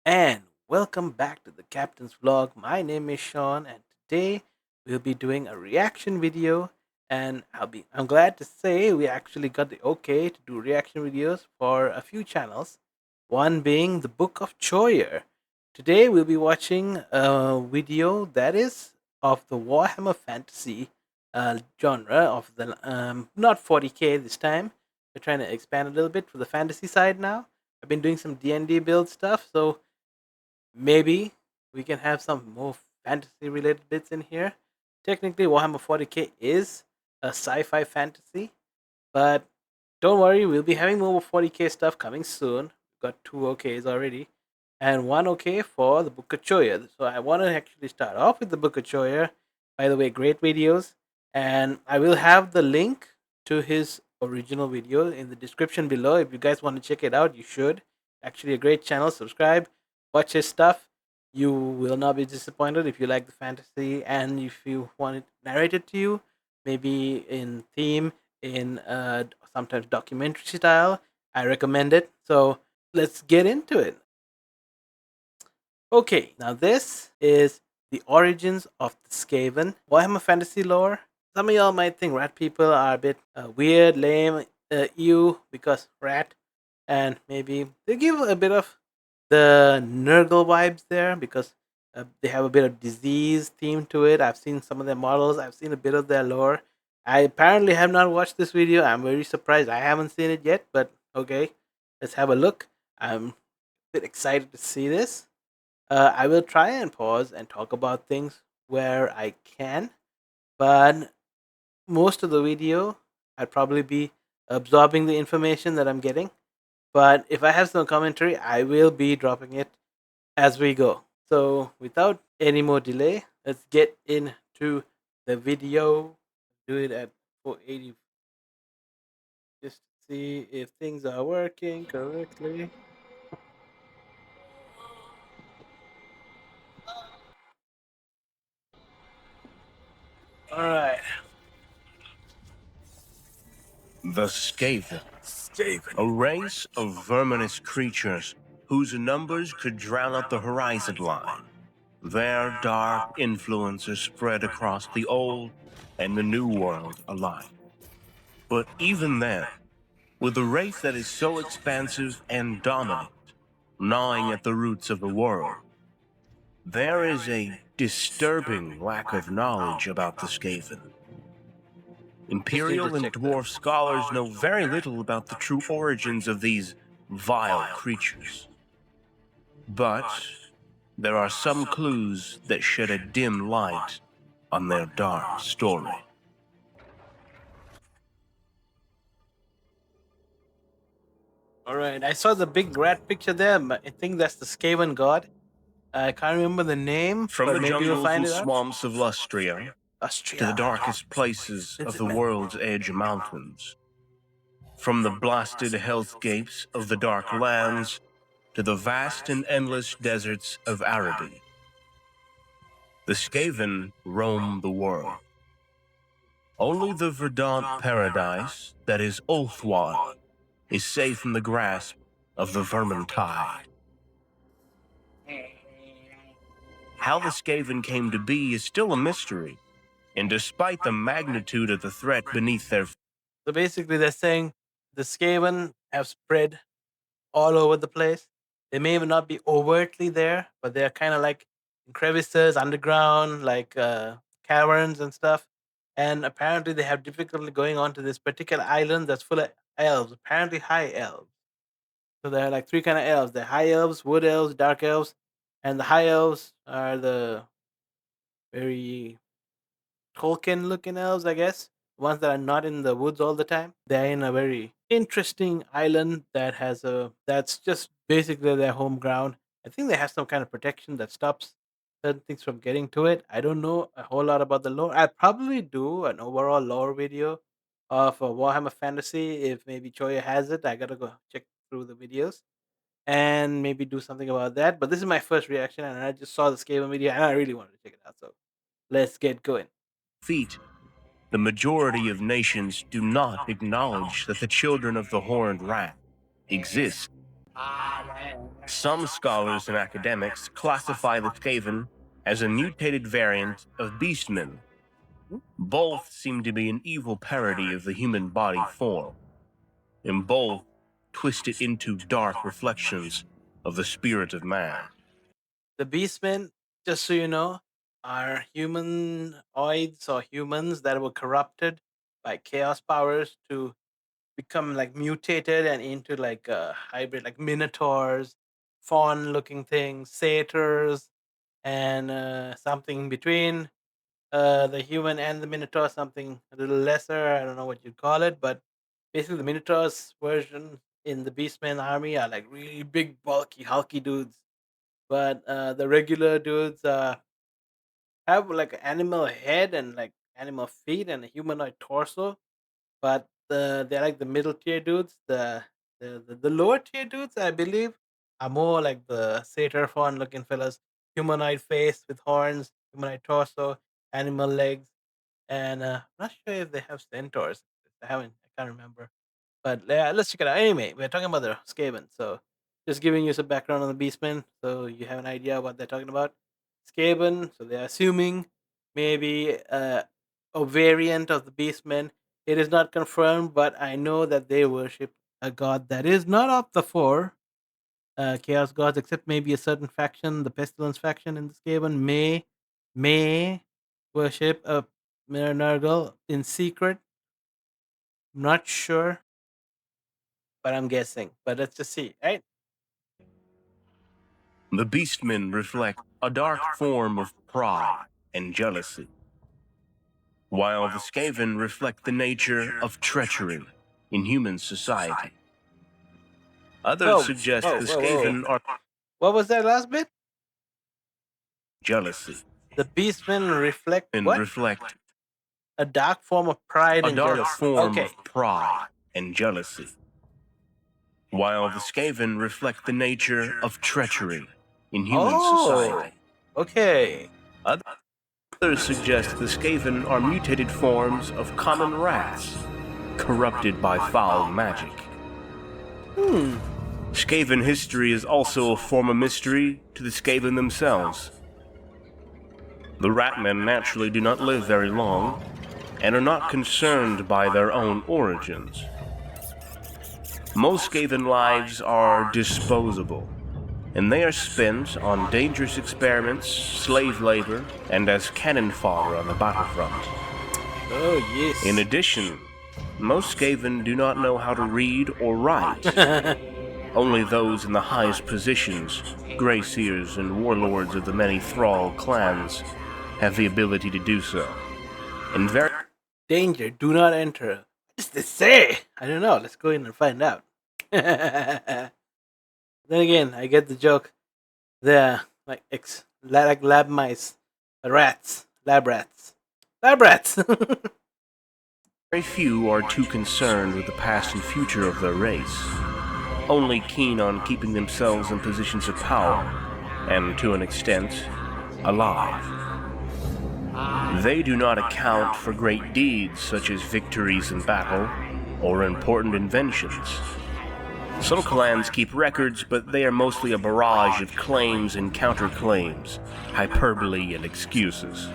and welcome back to the Captain's Vlog. My name is Sean, and today we'll be doing a reaction video. And I'm glad to say we actually got the okay to do reaction videos for a few channels, one being the Book of Choyer. Today we'll be watching a video that is of the Warhammer Fantasy genre of the not 40k this time. We're trying to expand a little bit for the fantasy side now. I've been doing some D&D build stuff, so maybe we can have some more fantasy related bits in here. Technically, Warhammer 40k is a sci-fi fantasy, but don't worry, we'll be having more 40k stuff coming soon. We've got 2 OKs already, and 1 OK for the Book of Choyer. So I want to actually start off with the Book of Choyer. By the way, great videos, and I will have the link to his original video in the description below. If you guys want to check it out, you should. Actually, a great channel. Subscribe, watch his stuff. You will not be disappointed if you like the fantasy and if you want it narrated to you, maybe in theme, in sometimes documentary style. I recommend it. So let's get into it. Okay, now this is the origins of the Skaven. Warhammer Fantasy lore. Some of y'all might think rat people are a bit weird, lame, ew, because rat, and maybe they give a bit of the Nurgle vibes there because they have a bit of disease theme to it. I've seen some of their models. I've seen a bit of their lore. I apparently have not watched this video. I'm very surprised. I haven't seen it yet, but okay, let's have a look. I'm a bit excited to see this. I will try and pause and talk about things where I can, but most of the video I'd probably be absorbing the information that I'm getting. But if I have some commentary, I will be dropping it as we go. So without any more delay, let's get into the video. Do it at 480 just to see if things are working correctly. All right. The Skaven, Skaven. a race of verminous creatures whose numbers could drown out the horizon line. Their dark influence is spread across the old and the new world alike. But even then, with a race that is so expansive and dominant, gnawing at the roots of the world, there is a disturbing lack of knowledge about the Skaven. Imperial and dwarf scholars know very little about the true origins of these vile creatures. But there are some clues that shed a dim light on their dark story. All right. I saw the big rat picture there. I think that's the Skaven god. I can't remember the name, From but the maybe we'll jungles find and it out. swamps of Lustria to the darkest places of the world's edge mountains, from the blasted hellscapes of the dark lands to the vast and endless deserts of Araby, the Skaven roam the world. Only the verdant paradise that is Ulthwad is safe from the grasp of the vermintide. How the Skaven came to be is still a mystery, and despite the magnitude of the threat beneath their So basically, they're saying the Skaven have spread all over the place. They may even not be overtly there, but they're kind of like in crevices, underground, like caverns and stuff. And apparently, they have difficulty going onto this particular island that's full of elves, apparently high elves. So there are like three kind of elves: the high elves, wood elves, dark elves, and the high elves are the very Tolkien looking elves, I guess. Ones that are not in the woods all the time. They're in a very interesting island that has a that's just basically their home ground. I think they have some kind of protection that stops certain things from getting to it. I don't know a whole lot about the lore. I'll probably do an overall lore video of Warhammer Fantasy if maybe Choya has it. I gotta go check through the videos and maybe do something about that. But this is my first reaction, and I just saw the Skaven video and I really wanted to check it out. So let's get going. feet, the majority of nations do not acknowledge that the children of the horned rat exist. Some scholars and academics classify the Skaven as a mutated variant of beastmen. Both seem to be an evil parody of the human body form, and both twisted into dark reflections of the spirit of man. The Beastmen, just so you know, are humanoids or humans that were corrupted by chaos powers to become like mutated and into like a hybrid, like minotaurs, fawn-looking things, satyrs, and something between the human and the minotaur, something a little lesser. I don't know what you'd call it, but basically the minotaurs version in the Beastmen army are like really big, bulky, hulky dudes. But the regular dudes have like an animal head and like animal feet and a humanoid torso, but they're like the middle tier dudes. The lower tier dudes, I believe, are more like the satyr fawn looking fellas, humanoid face with horns, humanoid torso, animal legs, and I'm not sure if they have centaurs. I haven't, I can't remember. But yeah, let's check it out. Anyway, we're talking about the Skaven, so just giving you some background on the Beastmen, so you have an idea what they're talking about. Skaven, so they're assuming maybe a variant of the Beastmen. It is not confirmed, but I know that they worship a god that is not of the four chaos gods, except maybe a certain faction, the Pestilence faction in the Skaven may worship a Nurgle in secret. I'm not sure, but I'm guessing. But let's just see, right? The beastmen reflect a dark form of pride and jealousy, while the Skaven reflect the nature of treachery in human society. Others suggest the Skaven are What was that last bit? jealousy The beastmen reflect and what? reflect A dark form of pride a and dark jealousy. form Okay. of pride and jealousy, while the Skaven reflect the nature of treachery in human society. Okay. Others suggest the Skaven are mutated forms of common rats, corrupted by foul magic. Skaven history is also a form of mystery to the Skaven themselves. The ratmen naturally do not live very long, and are not concerned by their own origins. Most Skaven lives are disposable, and they are spent on dangerous experiments, slave labor, and as cannon fodder on the battlefront. Oh, yes. In addition, most Skaven do not know how to read or write. Only those in the highest positions, Grey Seers and warlords of the many Thrall clans, have the ability to do so. And very Danger, do not enter. What does this say? I don't know. Let's go in and find out. Then again, I get the joke. They're like like lab mice, rats, lab rats, lab rats. very few are too concerned with the past and future of their race, only keen on keeping themselves in positions of power, and to an extent, alive. They do not account for great deeds such as victories in battle or important inventions. Some clans keep records, but they are mostly a barrage of claims and counterclaims, hyperbole and excuses.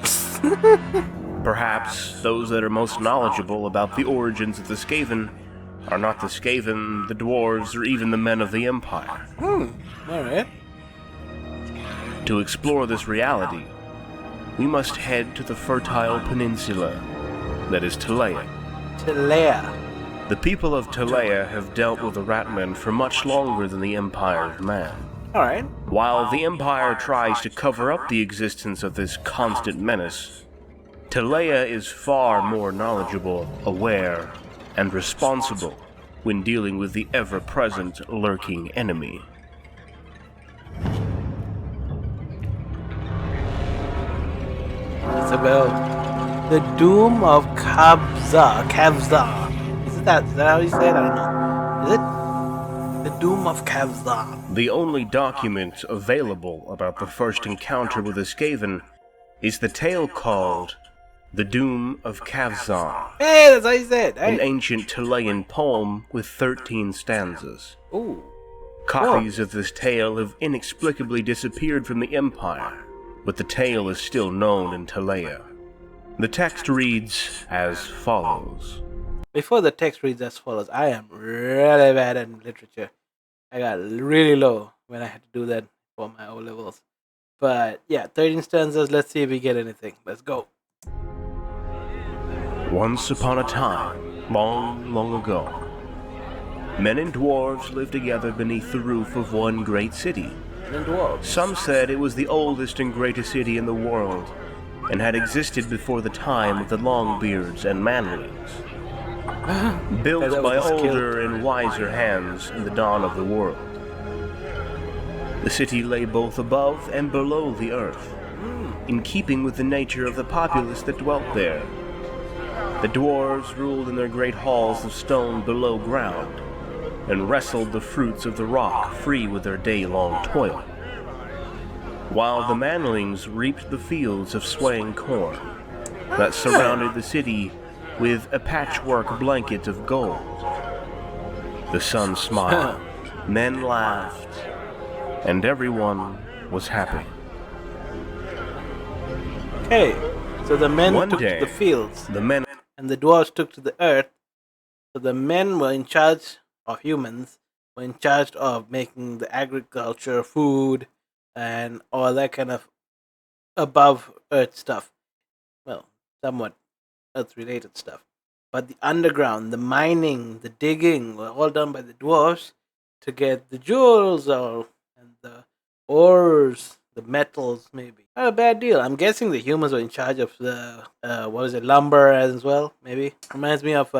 Perhaps those that are most knowledgeable about the origins of the Skaven are not the Skaven, the dwarves, or even the men of the Empire. Alright. To explore this reality, we must head to the fertile peninsula that is Talea. Telea. The people of Talea have dealt with the ratmen for much longer than the Empire of Man. Alright. While the Empire tries to cover up the existence of this constant menace, Talea is far more knowledgeable, aware, and responsible when dealing with the ever-present lurking enemy. It's about the Doom of Kavzar. Kavzar. Is that how you say it? I don't know. Is it? The Doom of Kavzar. The only document available about the first encounter with the Skaven is the tale called The Doom of Kavzar, Hey, that's how you say it. an Hey. ancient Talayan poem with 13 stanzas. Ooh. Copies of this tale have inexplicably disappeared from the Empire, but the tale is still known in Talea. The text reads as follows. Before the text reads as follows, I am really bad at literature. I got really low when I had to do that for my O levels. But yeah, 13 stanzas. Let's see if we get anything. Let's go. Once upon a time, long, long ago, men and dwarves lived together beneath the roof of one great city. Men and dwarves. Some said it was the oldest and greatest city in the world, and had existed before the time of the Longbeards and Manlings. Built by older and wiser hands in the dawn of the world. The city lay both above and below the earth, in keeping with the nature of the populace that dwelt there. The dwarves ruled in their great halls of stone below ground, and wrestled the fruits of the rock free with their day-long toil, while the Manlings reaped the fields of swaying corn that surrounded the city with a patchwork blanket of gold. The sun smiled, men laughed, and everyone was happy. Okay, so the men One took day, to the fields, the men and the dwarves took to the earth. So the men were in charge of humans, were in charge of making the agriculture, food, and all that kind of above earth stuff. Well, somewhat earth related stuff. But the underground, the mining, the digging were all done by the dwarves to get the jewels and the ores, the metals, maybe. Not a bad deal. I'm guessing the humans were in charge of the lumber as well. Maybe reminds me of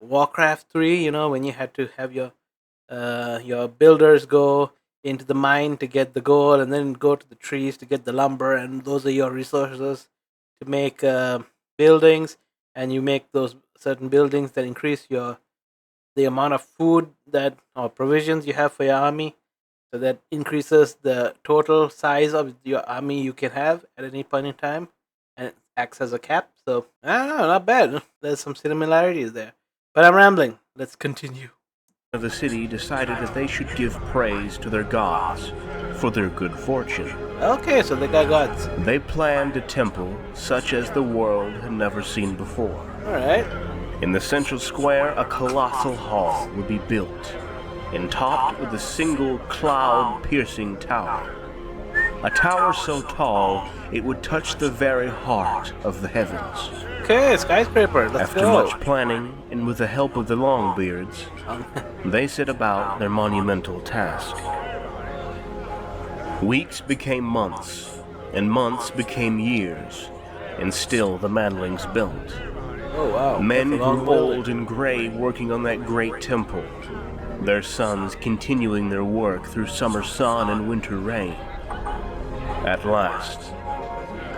Warcraft 3. You know, when you had to have your builders go into the mine to get the gold, and then go to the trees to get the lumber, and those are your resources to make buildings, and you make those certain buildings that increase the amount of food that or provisions you have for your army. So that increases the total size of your army you can have at any point in time, and it acts as a cap. So I don't know, not bad. There's some similarities there. But I'm rambling. Let's continue. of the city decided that they should give praise to their gods for their good fortune. Okay, so they got gods. They planned a temple such as the world had never seen before. Alright. In the central square, a colossal hall would be built, and topped with a single cloud-piercing tower. A tower so tall, it would touch the very heart of the heavens. Okay, skyscraper. Let's After go. much planning, and with the help of the Longbeards, they set about their monumental task. Weeks became months, and months became years, and still the Manlings built. Oh wow. Men That's a long grew old building. and gray working on that great temple, their sons continuing their work through summer sun and winter rain. At last,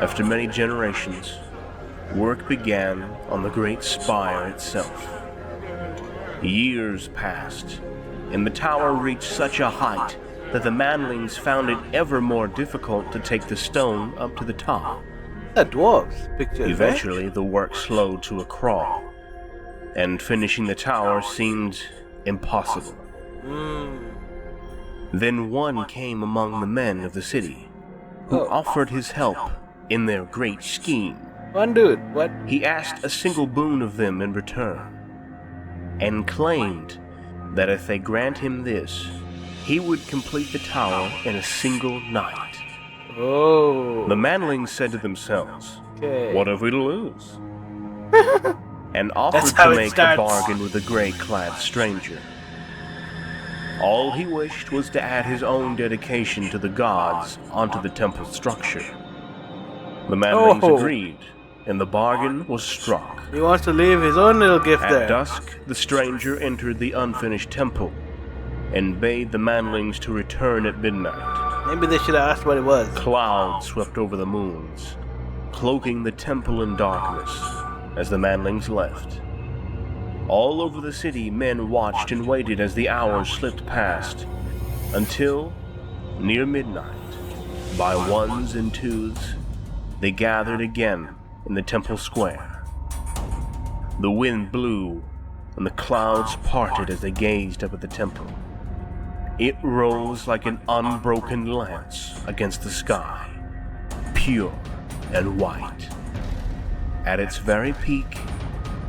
after many generations, work began on the great spire itself. Years passed, and the tower reached such a height that the Manlings found it ever more difficult to take the stone up to the top. The dwarves picture. Eventually, the work slowed to a crawl, and finishing the tower seemed impossible. Then one came among the men of the city, who offered his help in their great scheme. One dude. What? He asked a single boon of them in return, and claimed that if they grant him this, he would complete the tower in a single night. Oh. The Manlings said to themselves, Okay. "What have we to lose?" and offered That's how to it make a starts. bargain with the gray-clad stranger. All he wished was to add his own dedication to the gods onto the temple structure. The Manlings Oh. agreed, and the bargain was struck. He wants to leave his own little gift At there. dusk, the stranger entered the unfinished temple and bade the Manlings to return at midnight. Maybe they should have asked what it was. Clouds swept over the moons, cloaking the temple in darkness as the Manlings left. All over the city, men watched and waited as the hours slipped past, until, near midnight, by ones and twos, they gathered again in the temple square. The wind blew, and the clouds parted as they gazed up at the temple. It rose like an unbroken lance against the sky, pure and white. At its very peak,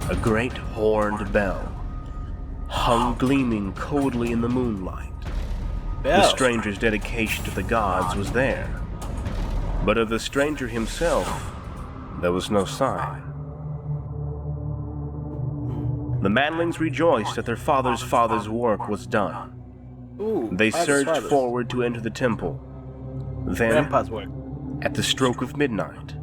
a great horned bell hung gleaming coldly in the moonlight. The stranger's dedication to the gods was there, but of the stranger himself, there was no sign. The manlings rejoiced that their father's work was done. They surged forward to enter the temple. Then, at the stroke of midnight,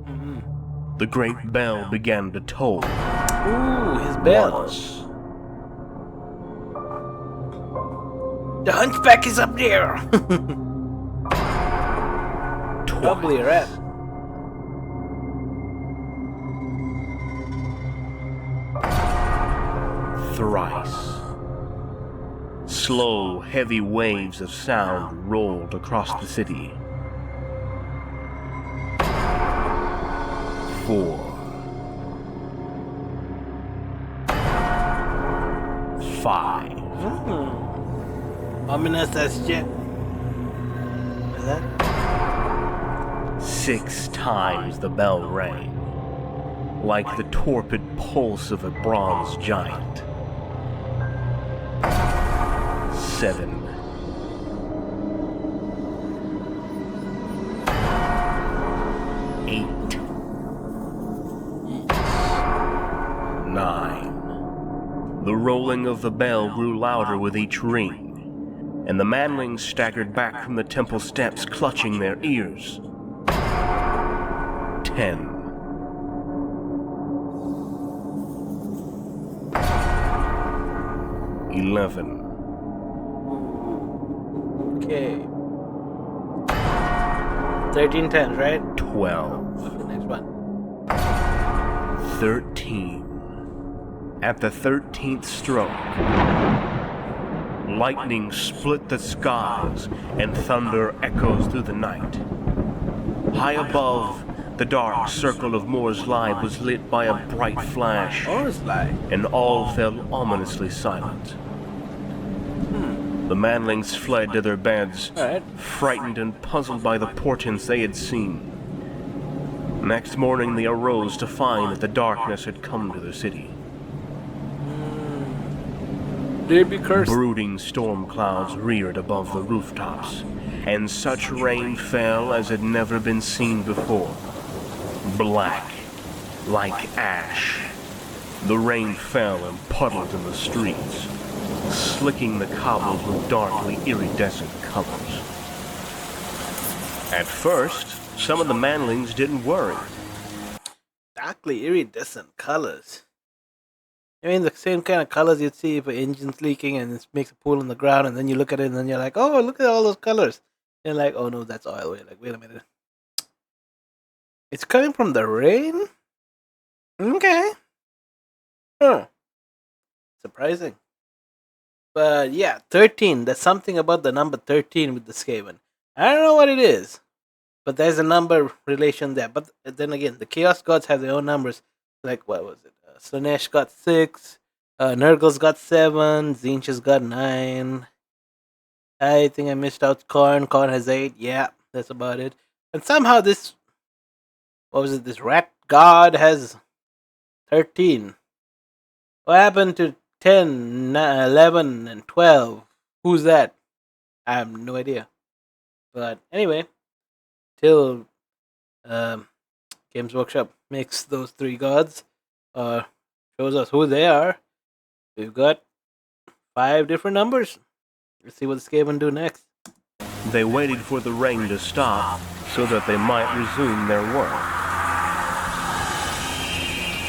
the great bell began to toll. Ooh, his bell. Once. The hunchback is up there. Probably a rat. Thrice. Slow, heavy waves of sound rolled across the city. 4. 5. Ominous as shit. Is that? 6 times the bell rang, like the torpid pulse of a bronze giant. 7. 8. 9. The rolling of the bell grew louder with each ring, and the manlings staggered back from the temple steps, clutching their ears. 10. 11. Okay. 13 times, right? 12. What's the next one? 13. At the 13th stroke, lightning split the skies and thunder echoes through the night. High above, the dark circle of Moore's Lie was lit by a bright flash, and all fell ominously silent. The manlings fled to their beds, frightened and puzzled by the portents they had seen. Next morning they arose to find that the darkness had come to the city. They be cursed. Brooding storm clouds reared above the rooftops, and such rain fell as had never been seen before. Black, like ash, the rain fell and puddled in the streets, slicking the cobbles with darkly iridescent colors. At first, some of the manlings didn't worry. Darkly iridescent colors. I mean, the same kind of colors you'd see if an engine's leaking and it makes a pool on the ground, and then you look at it and then you're like, oh, look at all those colors. And like, oh no, that's oil. You're like, wait a minute. It's coming from the rain? Okay. Huh. Surprising. But yeah, 13. There's something about the number 13 with the Skaven. I don't know what it is, but there's a number relation there. But then again, the Chaos Gods have their own numbers. Like, what was it? Slanesh got 6. Nurgle's got 7. Zinch's got 9. I think I missed out Korn. Korn has 8. Yeah, that's about it. And somehow this, what was it? This rat god has 13. What happened to 10, 11, and 12? Who's that? I have no idea. But anyway, till Games Workshop makes those 3 gods, shows us who they are, we've got 5 different numbers. Let's see what the Skaven do next. They waited for the rain to stop so that they might resume their work.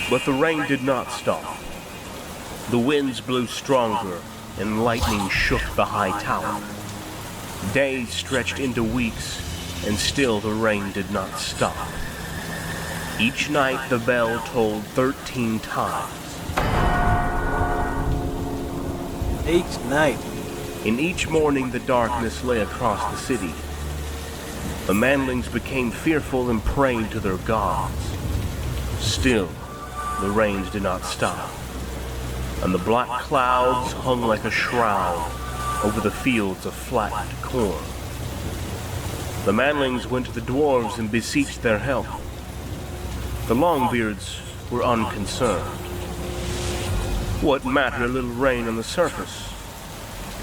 But the rain did not stop. The winds blew stronger, and lightning shook the high tower. Days stretched into weeks, and still the rain did not stop. Each night the bell tolled 13 times. Each night. In each morning the darkness lay across the city. The manlings became fearful and prayed to their gods. Still, the rains did not stop, and the black clouds hung like a shroud over the fields of flattened corn. The manlings went to the dwarves and beseeched their help. The Longbeards were unconcerned. What mattered a little rain on the surface?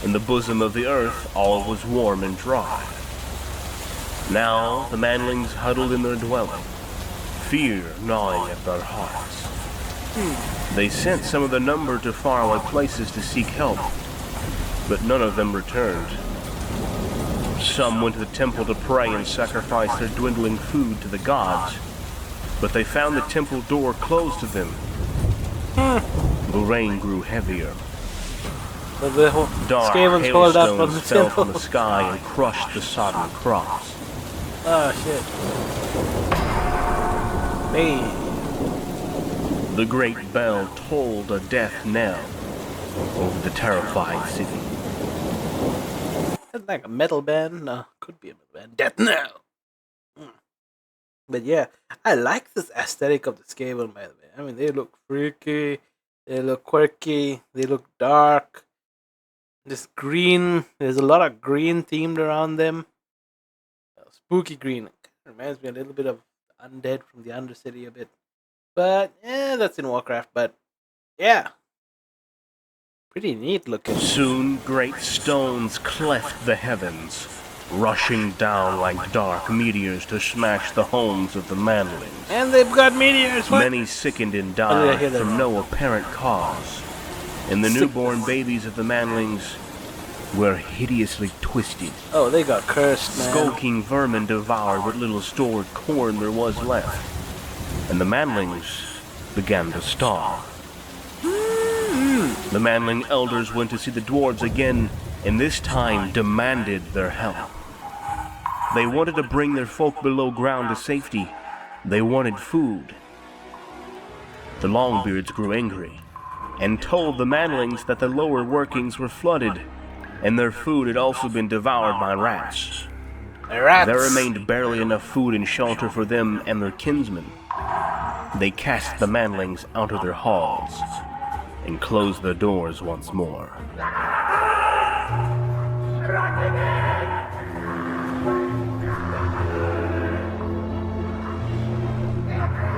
In the bosom of the earth, all was warm and dry. Now the manlings huddled in their dwelling, fear gnawing at their hearts. They sent some of the number to faraway places to seek help, but none of them returned. Some went to the temple to pray and sacrifice their dwindling food to the gods, but they found the temple door closed to them. The rain grew heavier. Dark Skavens hold up on the hailstones fell temple. from the sky and crushed the sodden crops. Oh shit. Man. The great bell tolled a death knell over the terrified city. That's like a metal band? No, could be a metal band. Death now! But yeah, I like this aesthetic of the Skaven, by the way. I mean, they look freaky, they look quirky, they look dark. This green, there's a lot of green themed around them. Spooky green. It reminds me a little bit of Undead from the Undercity a bit. But, that's in Warcraft. But, yeah. Pretty neat looking. Soon great stones cleft the heavens, rushing down like dark meteors to smash the homes of the manlings. And they've got meteors. What? Many sickened and died from no apparent cause, and the newborn babies of the manlings were hideously twisted. Oh, they got cursed, man. Skulking vermin devoured what little stored corn there was left, and the manlings began to starve. The manling elders went to see the dwarves again, and this time demanded their help. They wanted to bring their folk below ground to safety. They wanted food. The Longbeards grew angry, and told the manlings that the lower workings were flooded, and their food had also been devoured by rats. Rats. There remained barely enough food and shelter for them and their kinsmen. They cast the manlings out of their halls and closed their doors once more.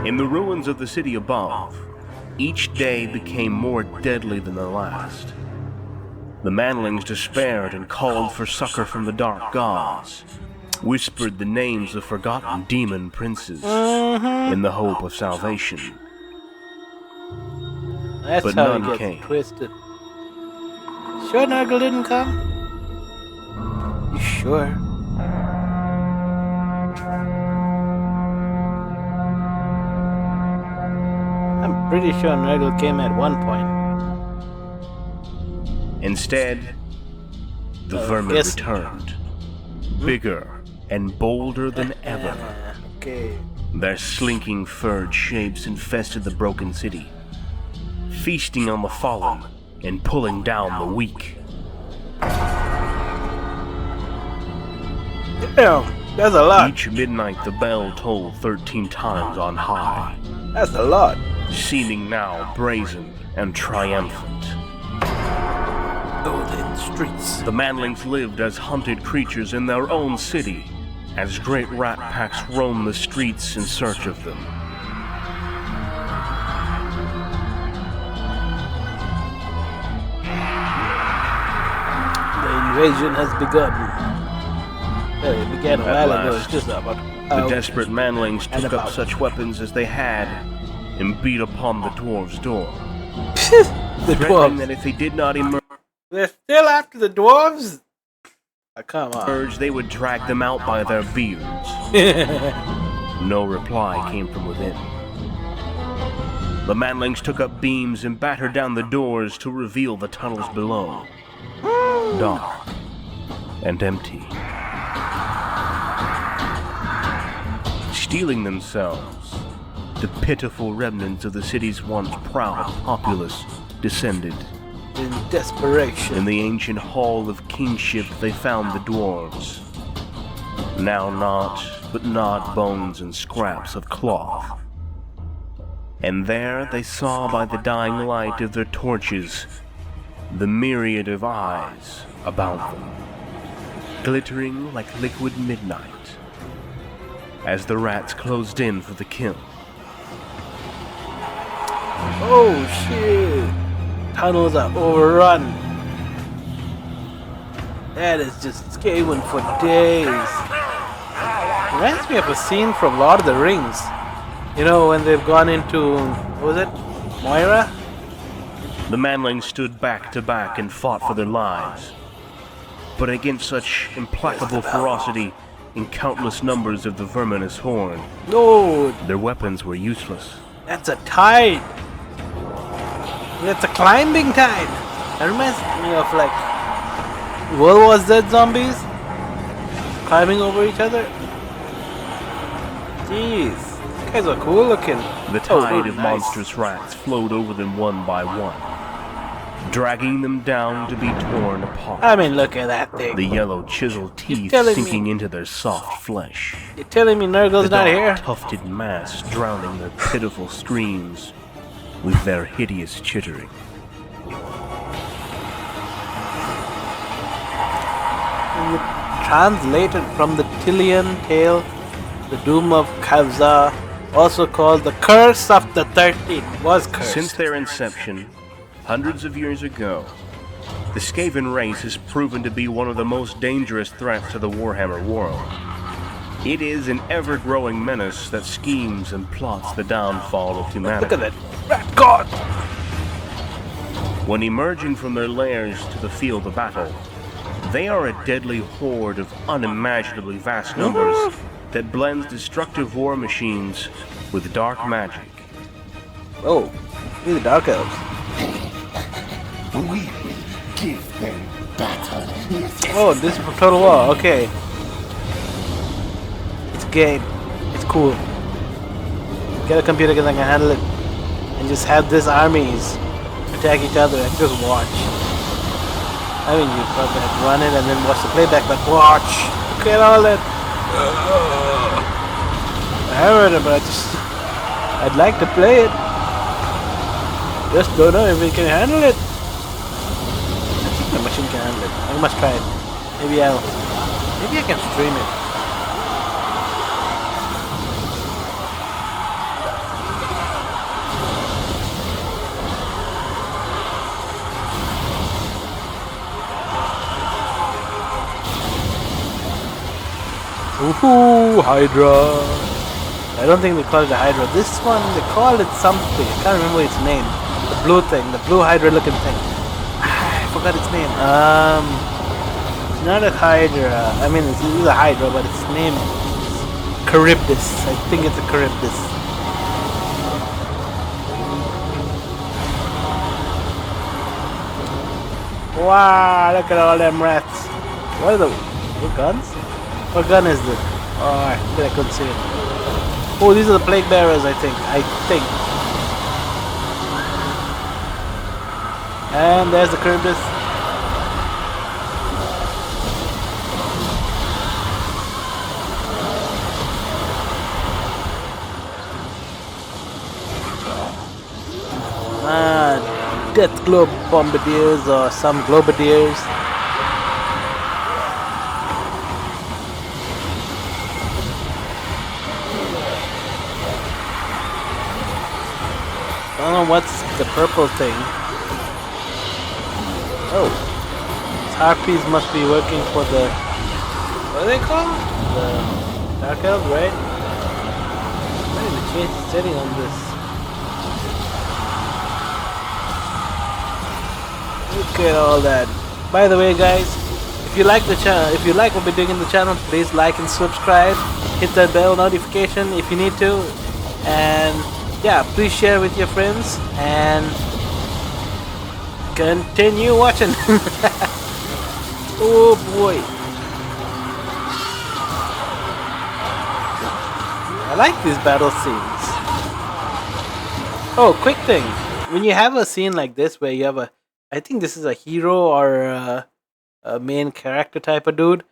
In the ruins of the city above, each day became more deadly than the last. The manlings despaired and called for succor from the dark gods, whispered the names of forgotten demon princes in the hope of salvation. That's but how none it gets came. twisted. Sure Nurgle didn't come? You sure? I'm pretty sure Nurgle came at one point. Instead, the vermin yes. returned, bigger and bolder than ever. Okay. Their slinking furred shapes infested the broken city, feasting on the fallen and pulling down the weak. Damn, that's a lot. Each midnight the bell tolled 13 times on high, That's a lot. seeming now brazen and triumphant. Golden streets. The manlings lived as hunted creatures in their own city, as great rat packs roamed the streets in search of them. The invasion has begun. It began a while ago. It's just about The desperate manlings took up such weapons as they had and beat upon the dwarves' door, the threatening dwarves. that if they did not emerge, They're still after the dwarves? Oh, come on. they would drag them out by their beards. No reply came from within. The manlings took up beams and battered down the doors to reveal the tunnels below, dark and empty. Stealing themselves, the pitiful remnants of the city's once proud populace descended. In desperation. In the ancient hall of kingship they found the dwarves, now naught but gnawed bones and scraps of cloth. And there they saw by the dying light of their torches the myriad of eyes about them, glittering like liquid midnight, as the rats closed in for the kill. Oh shit! Tunnels are overrun. That is just Skaven for days. Reminds me of a scene from Lord of the Rings. You know, when they've gone into, what was it? Moira? The manlings stood back to back and fought for their lives. But against such implacable ferocity in countless numbers of the verminous horde, No, their weapons were useless. that's a tide. That's a climbing tide. That reminds me of like World War Z zombies climbing over each other. Jeez, these guys are cool looking. The tide of monstrous rats flowed over them one by one, dragging them down to be torn apart. I mean, look at that thing. The yellow chiseled teeth telling sinking me- into their soft flesh. You're telling me Nurgle's The not dark, here? tufted mass drowning their pitiful screams with their hideous chittering. Translated from the Tillian tale, the Doom of Kavzar, also called the Curse of the 13th, was cursed. Since their inception, hundreds of years ago, the Skaven race has proven to be one of the most dangerous threats to the Warhammer world. It is an ever-growing menace that schemes and plots the downfall of humanity. Look at that rat god! When emerging from their lairs to the field of battle, they are a deadly horde of unimaginably vast numbers that blends destructive war machines with dark magic. Oh, these are dark elves. We will give them battle. Oh, this is from Total War, okay. It's a game. It's cool. Get a computer that can handle it. And just have these armies attack each other and just watch. I mean, you probably have to run it and then watch the playback, but watch! Look at all that. I heard it, but I'd like to play it. Just don't know if it can handle it. I think the machine can handle it. I must try it. Maybe I can stream it. Ooh, Hydra. I don't think they call it a Hydra. This one, they call it something. I can't remember its name. The blue thing. The blue Hydra looking thing. I forgot its name. It's not a Hydra. I mean, it's a Hydra, but its name is Charybdis. I think it's a Charybdis. Wow, look at all them rats. What are the... What guns? What gun is this? Oh, I couldn't see it. Oh, these are the plague bearers, I think. And there's the Charybdis. Death globe bombardiers or some globadiers. I don't know what's the purple thing. Oh. These harpies must be working for the... What are they called? The Dark Elves, right? I need to change the setting on this. Look at all that. By the way, guys, if you like the channel, if you like what we're doing in the channel, please like and subscribe. Hit that bell notification if you need to. And yeah, please share with your friends and continue watching. Oh boy. I like these battle scenes. Oh, quick thing. When you have a scene like this where you have a... I think this is a hero or a main character type of dude.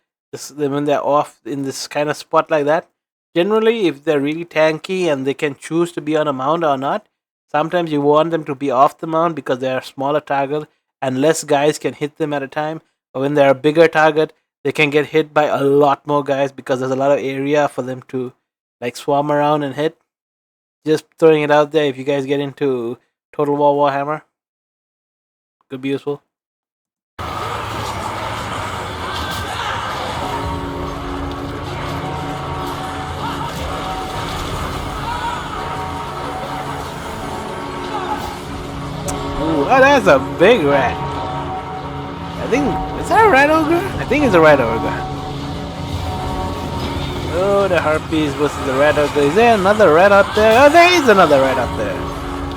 When they're off in this kind of spot like that. Generally, if they're really tanky and they can choose to be on a mount or not, sometimes you want them to be off the mount because they are smaller target and less guys can hit them at a time. But when they're a bigger target, they can get hit by a lot more guys because there's a lot of area for them to like swarm around and hit. Just throwing it out there. If you guys get into Total War Warhammer, could be useful. Ooh, oh, that's a big rat. I think, is that a rat ogre? I think it's a rat ogre. Oh, the harpies versus the rat ogre. Is there another rat up there? Oh, there is another rat up there.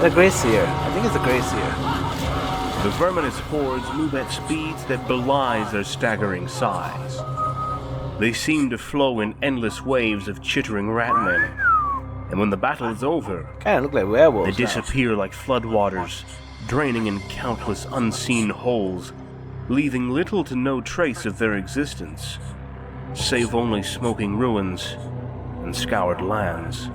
The Gracier. I think it's a Gracier. The verminous hordes move at speeds that belies their staggering size. They seem to flow in endless waves of chittering ratmen, and when the battle is over, Kind of look like werewolves. they disappear like floodwaters, draining in countless unseen holes, leaving little to no trace of their existence, save only smoking ruins and scoured lands.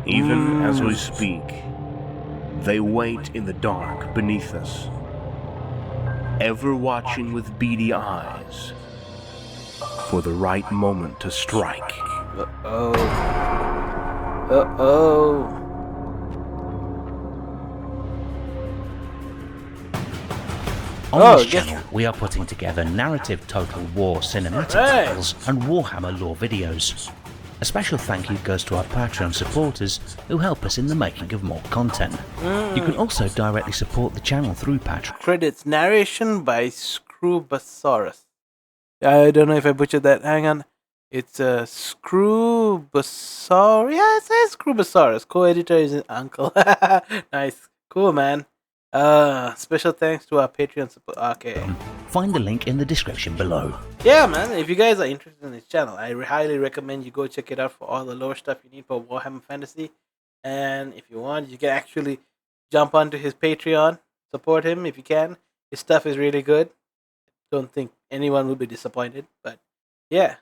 Even as we speak, they wait in the dark beneath us, ever watching with beady eyes for the right moment to strike. Uh-oh. Uh-oh. On this channel, we are putting together narrative Total War cinematic Right. titles and Warhammer lore videos. A special thank you goes to our Patreon supporters who help us in the making of more content. You can also directly support the channel through Patreon. Credits narration by Screwbasaurus. I don't know if I butchered that. Hang on. It's a Screwbasaurus. Yeah, it says Screwbasaurus. Co-editor is an uncle. Nice. Cool, man. Special thanks to our Patreon support. Okay. Find the link in the description below. Yeah, man. If you guys are interested in this channel, I highly recommend you go check it out for all the lore stuff you need for Warhammer Fantasy. And if you want, you can actually jump onto his Patreon, support him if you can. His stuff is really good. Don't think anyone will be disappointed, but yeah.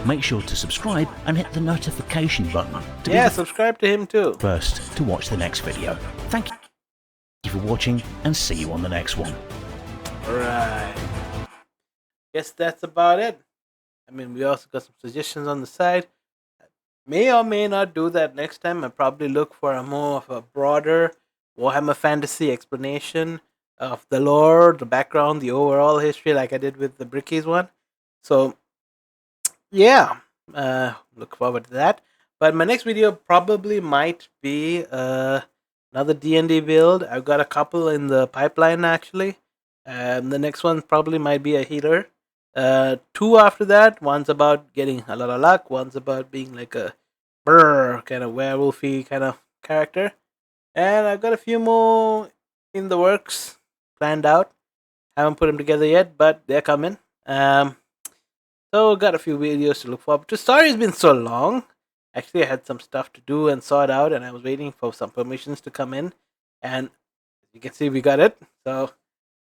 Make sure to subscribe and hit the notification button to be Yeah, the subscribe to him too. first to watch the next video. Thank you for watching and see you on the next one. Right. Guess that's about it. I mean, we also got some suggestions on the side. May or may not do that next time. I'll probably look for a more of a broader Warhammer Fantasy explanation of the lore, the background, the overall history, like I did with the Brickies one. So, yeah, look forward to that. But my next video probably might be another D&D build. I've got a couple in the pipeline actually. The next one probably might be a healer. Two after that. One's about getting a lot of luck. One's about being like a brr kind of werewolfy kind of character. And I've got a few more in the works, planned out. Haven't put them together yet, but they're coming. So got a few videos to look forward to. Sorry it's been so long. Actually, I had some stuff to do and sort out, and I was waiting for some permissions to come in. And you can see we got it. So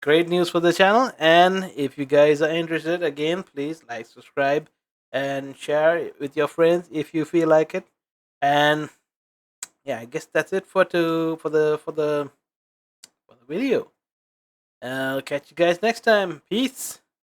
great news for the channel. And if you guys are interested, again, please like, subscribe, and share it with your friends if you feel like it. And yeah, I guess that's it for the video. I'll catch you guys next time. Peace.